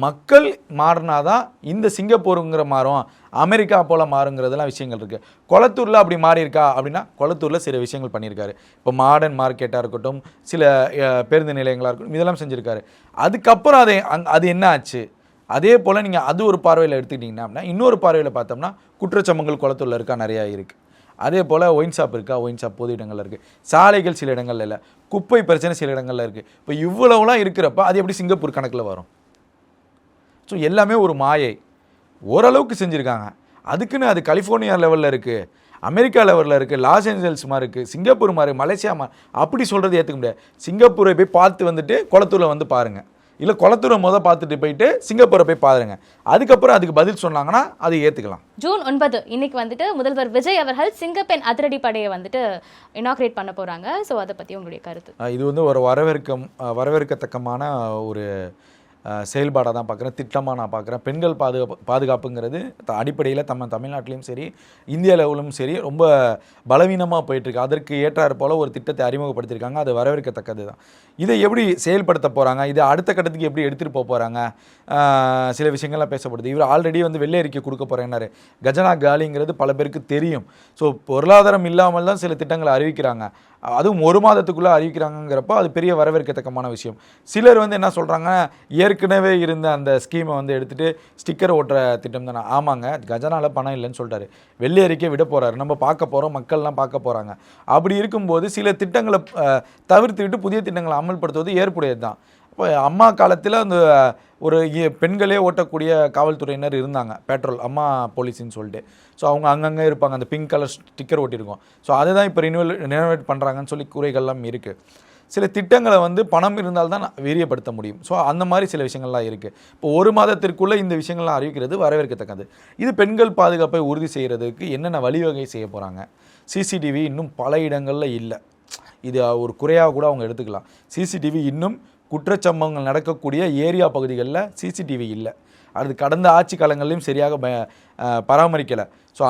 மக்கள் மாறினாதான் இந்த சிங்கப்பூருங்கிற மாறும், அமெரிக்கா போல் மாறுங்கிறதுலாம் விஷயங்கள் இருக்குது. குளத்தூரில் அப்படி மாறி இருக்கா அப்படின்னா குளத்தூரில் சில விஷயங்கள் பண்ணியிருக்காரு. இப்போ மாடர்ன் மார்க்கெட்டாக இருக்கட்டும், சில பேருந்து நிலையங்களாக இருக்கட்டும், இதெல்லாம் செஞ்சுருக்காரு. அதுக்கப்புறம் அது என்ன ஆச்சு? அதே போல் நீங்கள் அது ஒரு பார்வையில் எடுத்துக்கிட்டிங்கன்னா அப்படின்னா, இன்னொரு பார்வையில் பார்த்தோம்னா குற்றச்சம்பவங்கள் குளத்தூரில் இருக்கா? நிறையா இருக்குது. அதே போல் ஒயின் ஷாப் இருக்கா? ஒயின் ஷாப் பொது இடங்களில் இருக்குது. சாலைகள் சில இடங்களில் இல்லை. குப்பை பிரச்சனை சில இடங்களில் இருக்குது. இப்போ இவ்வளவுலாம் இருக்கிறப்ப அது எப்படி சிங்கப்பூர் கணக்கில் வரும்? ஸோ எல்லாமே ஒரு மாயை. ஓரளவுக்கு செஞ்சுருக்காங்க. அதுக்குன்னு அது கலிஃபோர்னியா லெவலில் இருக்குது, அமெரிக்கா லெவலில் இருக்குது, லாஸ் ஏஞ்சல்ஸ் மாதிரி இருக்குது, சிங்கப்பூர் மாதிரி, மலேசியா மாதிரி அப்படி சொல்கிறது ஏற்றுக்க முடியாது. சிங்கப்பூரை போய் பார்த்து வந்துட்டு குளத்தூரில் வந்து பாருங்கள், இல்லை குளத்தூரை பார்த்துட்டு போயிட்டு சிங்கப்பூரை போய் பாருங்க. அதுக்கப்புறம் அதுக்கு பதில் சொன்னாங்கன்னா அதை ஏற்றுக்கலாம். ஜூன் 9 இன்னைக்கு வந்துட்டு முதல்வர் விஜய் அவர்கள் சிங்கப்பெண் அதிரடி படையை வந்துட்டு இனாக்ரேட் பண்ண போகிறாங்க. ஸோ அதை பற்றி உங்களுடைய கருத்து? இது வந்து ஒரு வரவேற்கத்தக்கமான ஒரு செயல்பாடாக தான் பார்க்குறேன், திட்டமாக நான் பார்க்குறேன். பெண்கள் பாதுகாப்புங்கிறது அடிப்படையில் தமிழ்நாட்டிலையும் சரி இந்தியா லெவலும் சரி ரொம்ப பலவீனமாக போயிட்டுருக்கு. அதற்கு ஏற்றாறு போல் ஒரு திட்டத்தை அறிமுகப்படுத்தியிருக்காங்க. அது வரவேற்கத்தக்கது தான். இதை எப்படி செயல்படுத்த போகிறாங்க, இதை அடுத்த கட்டத்துக்கு எப்படி எடுத்துகிட்டு போகிறாங்க, சில விஷயங்கள்லாம் பேசப்படுது. இவர் ஆல்ரெடி வந்து வெள்ளை அறிக்கை கொடுக்க போகிறேன்னாரு. கஜனா காலிங்கிறது பல பேருக்கு தெரியும். ஸோ பொருளாதாரம் இல்லாமல் தான் சில திட்டங்களை அறிவிக்கிறாங்க. அதுவும் ஒரு மாதத்துக்குள்ளே அறிவிக்கிறாங்கிறப்போ அது பெரிய வரவேற்கத்தக்கமான விஷயம். சிலர் வந்து என்ன சொல்கிறாங்க, ஏற்கனவே இருந்த அந்த ஸ்கீமை வந்து எடுத்துகிட்டு ஸ்டிக்கர் ஓட்டுற திட்டம் தானே. ஆமாங்க, கஜனாவில் பணம் இல்லைன்னு சொல்லிட்டாரு. வெள்ளை அறிக்கை விட போகிறாரு, நம்ம பார்க்க போகிறோம், மக்கள்லாம் பார்க்க போகிறாங்க. அப்படி இருக்கும்போது சில திட்டங்களை தவிர்த்துவிட்டு புதிய திட்டங்களை அமல்படுத்துவது ஏற்புடையது தான். இப்போ அம்மா காலத்தில் அந்த ஒரு பெண்களே ஓட்டக்கூடிய காவல்துறையினர் இருந்தாங்க, பெட்ரோல் அம்மா போலீஸ்ன்னு சொல்லிட்டு. ஸோ அவங்க அங்கங்கே இருப்பாங்க, அந்த பிங்க் கலர் ஸ்டிக்கர் ஓட்டியிருக்கோம். ஸோ அதை தான் இப்போ ரினோவேட் பண்ணுறாங்கன்னு சொல்லி குறைகள்லாம் இருக்குது. சில திட்டங்களை வந்து பணம் இருந்தால்தான் வீரியப்படுத்த முடியும். ஸோ அந்த மாதிரி சில விஷயங்கள்லாம் இருக்குது. இப்போ ஒரு மாதத்திற்குள்ளே இந்த விஷயங்கள்லாம் அறிவிக்கிறது வரவேற்கத்தக்கது. இது பெண்கள் பாதுகாப்பை உறுதி செய்கிறதுக்கு என்னென்ன வழிவகை செய்ய போகிறாங்க? சிசிடிவி இன்னும் பல இடங்களில் இல்லை. இது ஒரு குறையாக கூட அவங்க எடுத்துக்கலாம். சிசிடிவி இன்னும் குற்றச்சம்பவங்கள் நடக்கக்கூடிய ஏரியா பகுதிகளில் சிசிடிவி இல்லை. அது கடந்த ஆட்சி காலங்கள்லையும் சரியாக பராமரிக்கலை. ஸோ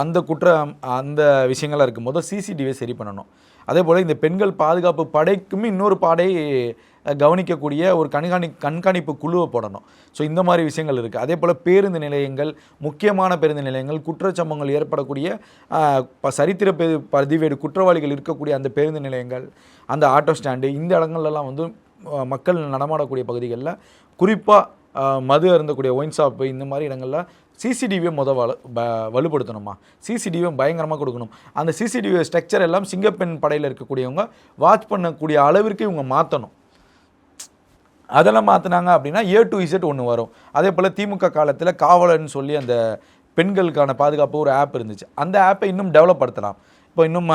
அந்த விஷயங்கள்லாம் இருக்கும்போது சிசிடிவியை சரி பண்ணணும். அதே போல் இந்த பெண்கள் பாதுகாப்பு படைக்கும் இன்னொரு பாடை கவனிக்கக்கூடிய ஒரு கண்காணிப்பு குழுவை போடணும். ஸோ இந்த மாதிரி விஷயங்கள் இருக்குது. அதே போல் பேருந்து நிலையங்கள், முக்கியமான பேருந்து நிலையங்கள், குற்றச்சம்பவங்கள் ஏற்படக்கூடிய சரித்திர பதிவேடு குற்றவாளிகள் இருக்கக்கூடிய அந்த பேருந்து நிலையங்கள், அந்த ஆட்டோ ஸ்டாண்டு, இந்த இடங்கள்லாம் வந்து மக்கள் நடமாடக்கூடிய பகுதிகளில் குறிப்பாக மது அருந்தக்கூடிய ஒயின் ஷாப்பு, இந்த மாதிரி இடங்களில் சிசிடிவியை வலுப்படுத்தணுமா? சிசிடிவியை பயங்கரமாக கொடுக்கணும். அந்த சிசிடிவி ஸ்ட்ரக்சர் எல்லாம் சிங்கப்பெண் படையில் இருக்கக்கூடியவங்க வாட்ச் பண்ணக்கூடிய அளவிற்கு இவங்க மாற்றணும். அதெல்லாம் மாற்றினாங்க அப்படின்னா A to Z ஒன்று வரும். அதே போல் திமுக காலத்தில் காவலன்னு சொல்லி அந்த பெண்களுக்கான பாதுகாப்பு ஒரு ஆப் இருந்துச்சு. அந்த ஆப்பை இன்னும் டெவலப் படுத்தலாம். இப்போ இன்னும்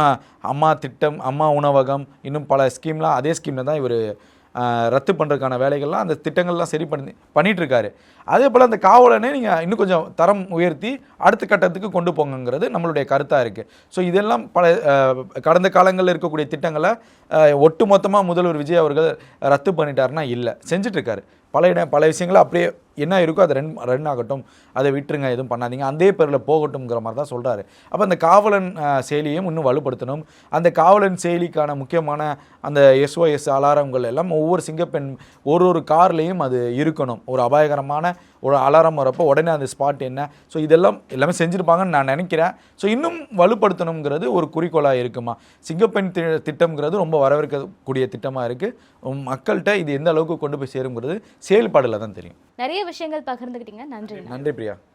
அம்மா திட்டம், அம்மா உணவகம், இன்னும் பல ஸ்கீம்லாம் அதே ஸ்கீமில் தான் இவர் ரத்து பண்ணுறதுக்கான வேலைகள்லாம் அந்த திட்டங்கள்லாம் சரி பண்ணிகிட்ருக்காரு. அதே போல் அந்த காவலனே நீங்கள் இன்னும் கொஞ்சம் தரம் உயர்த்தி அடுத்த கட்டத்துக்கு கொண்டு போங்கிறது நம்மளுடைய கருத்தாக இருக்குது. ஸோ இதெல்லாம் கடந்த காலங்களில் இருக்கக்கூடிய திட்டங்களை ஒட்டு மொத்தமாக முதல்வர் விஜய் அவர்கள் ரத்து பண்ணிட்டாருன்னா இல்லை, செஞ்சிட்ருக்காரு. பல விஷயங்களை அப்படியே என்ன இருக்கோ அதை ரன் ஆகட்டும், அதை விட்டுருங்க, எதுவும் பண்ணாதீங்க, அதே பேரில் போகட்டும்ங்கிற மாதிரி தான் சொல்கிறாரு. அப்போ அந்த காவலன் செயலியும் இன்னும் வலுப்படுத்தணும். அந்த காவலன் செயலிக்கான முக்கியமான அந்த SOS அலாரங்கள் எல்லாம் ஒவ்வொரு சிங்கப்பெண் ஒரு கார்லேயும் அது இருக்கணும். ஒரு அபாயகரமான ஒரு அலாரம் வரப்போ உடனே அந்த ஸ்பாட் என்ன, ஸோ இதெல்லாம் எல்லாமே செஞ்சுருப்பாங்கன்னு நான் நினைக்கிறேன். ஸோ இன்னும் வலுப்படுத்தணுங்கிறது ஒரு குறிக்கோளாக இருக்குமா. சிங்கப்பெண் திட்டம்ங்கிறது ரொம்ப வரவேற்கக்கூடிய திட்டமாக இருக்குது. மக்கள்கிட்ட இது எந்த அளவுக்கு கொண்டு போய் சேருங்கிறது செயல்பாடில் தான் தெரியும். நிறைய விஷயங்கள் பகிர்ந்துக்கிட்டீங்க. நன்றி. நன்றி பிரியா.